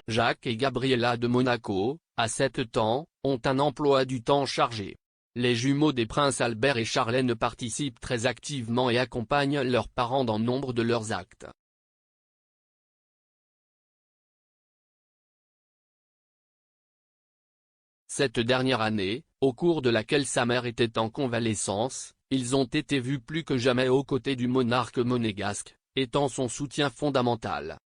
Jacques et Gabriella de Monaco, à 7 ans, ont un emploi du temps chargé. Les jumeaux des princes Albert et Charlène participent très activement et accompagnent leurs parents dans nombre de leurs actes. Cette dernière année, au cours de laquelle sa mère était en convalescence, ils ont été vus plus que jamais aux côtés du monarque monégasque, étant son soutien fondamental.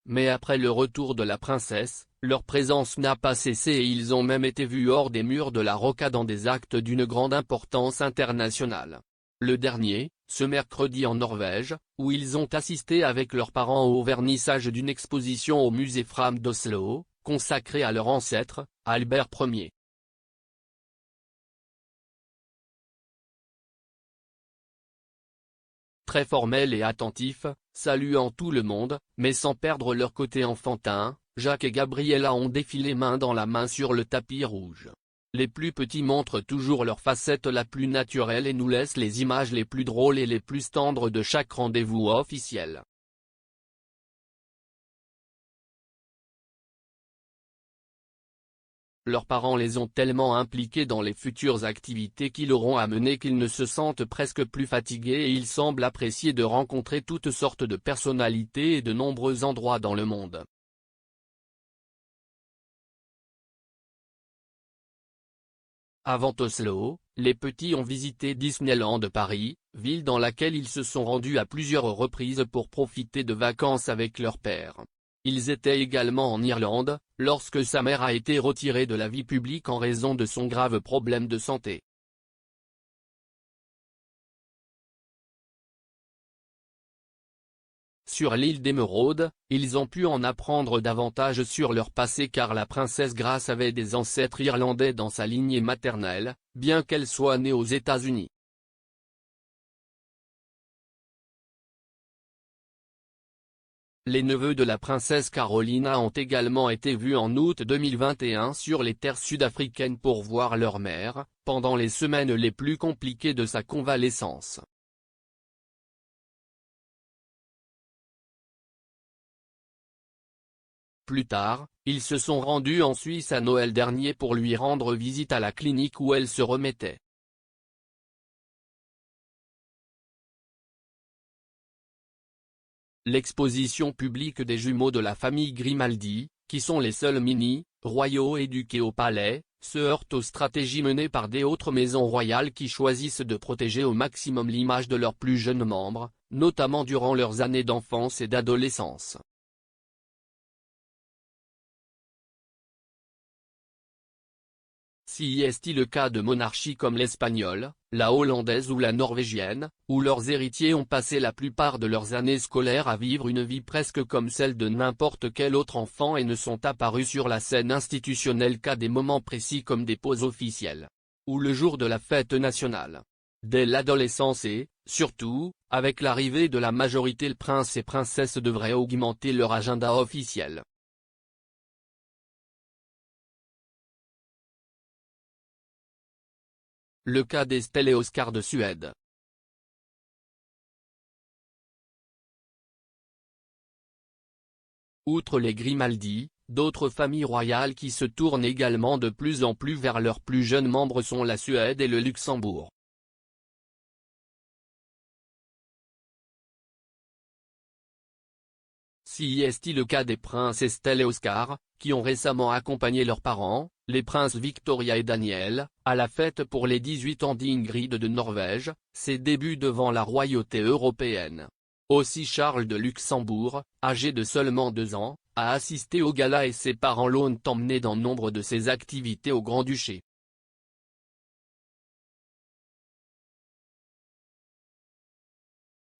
Mais après le retour de la princesse, leur présence n'a pas cessé et ils ont même été vus hors des murs de la Rocca dans des actes d'une grande importance internationale. Le dernier, ce mercredi en Norvège, où ils ont assisté avec leurs parents au vernissage d'une exposition au musée Fram d'Oslo, consacrée à leur ancêtre, Albert Ier. Très formels et attentifs, saluant tout le monde, mais sans perdre leur côté enfantin, Jacques et Gabriella ont défilé main dans la main sur le tapis rouge. Les plus petits montrent toujours leur facette la plus naturelle et nous laissent les images les plus drôles et les plus tendres de chaque rendez-vous officiel. Leurs parents les ont tellement impliqués dans les futures activités qui l'auront amené qu'ils ne se sentent presque plus fatigués et ils semblent apprécier de rencontrer toutes sortes de personnalités et de nombreux endroits dans le monde. Avant Oslo, les petits ont visité Disneyland Paris, ville dans laquelle ils se sont rendus à plusieurs reprises pour profiter de vacances avec leur père. Ils étaient également en Irlande, lorsque sa mère a été retirée de la vie publique en raison de son grave problème de santé. Sur l'île d'Émeraude, ils ont pu en apprendre davantage sur leur passé car la princesse Grace avait des ancêtres irlandais dans sa lignée maternelle, bien qu'elle soit née aux États-Unis. Les neveux de la princesse Carolina ont également été vus en août 2021 sur les terres sud-africaines pour voir leur mère, pendant les semaines les plus compliquées de sa convalescence. Plus tard, ils se sont rendus en Suisse à Noël dernier pour lui rendre visite à la clinique où elle se remettait. L'exposition publique des jumeaux de la famille Grimaldi, qui sont les seuls mini-royaux éduqués au palais, se heurte aux stratégies menées par des autres maisons royales qui choisissent de protéger au maximum l'image de leurs plus jeunes membres, notamment durant leurs années d'enfance et d'adolescence. Si est-il le cas de monarchies comme l'espagnole, la hollandaise ou la norvégienne, où leurs héritiers ont passé la plupart de leurs années scolaires à vivre une vie presque comme celle de n'importe quel autre enfant et ne sont apparus sur la scène institutionnelle qu'à des moments précis comme des pauses officielles. Ou le jour de la fête nationale. Dès l'adolescence et, surtout, avec l'arrivée de la majorité le prince et princesse devraient augmenter leur agenda officiel. Le cas d'Estelle et Oscar de Suède. Outre les Grimaldi, d'autres familles royales qui se tournent également de plus en plus vers leurs plus jeunes membres sont la Suède et le Luxembourg. Si est-il le cas des princes Estelle et Oscar, qui ont récemment accompagné leurs parents, les princes Victoria et Daniel, à la fête pour les 18 ans d'Ingrid de Norvège, ses débuts devant la royauté européenne. Aussi Charles de Luxembourg, âgé de seulement 2 ans, a assisté au gala et ses parents l'ont emmené dans nombre de ses activités au Grand-Duché.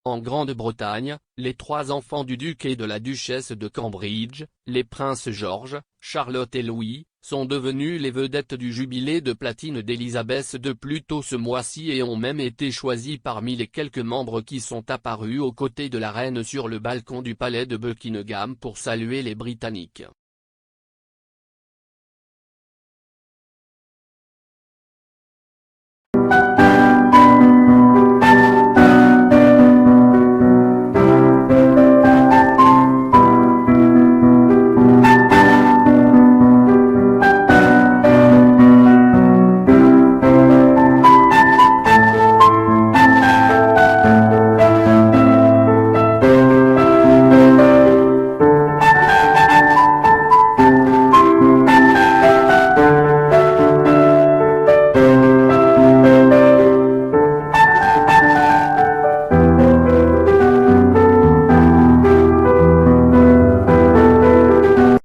En Grande-Bretagne, les 3 enfants du duc et de la duchesse de Cambridge, les princes George, Charlotte et Louis, sont devenus les vedettes du jubilé de platine d'Élisabeth de plus tôt ce mois-ci et ont même été choisis parmi les quelques membres qui sont apparus aux côtés de la reine sur le balcon du palais de Buckingham pour saluer les Britanniques.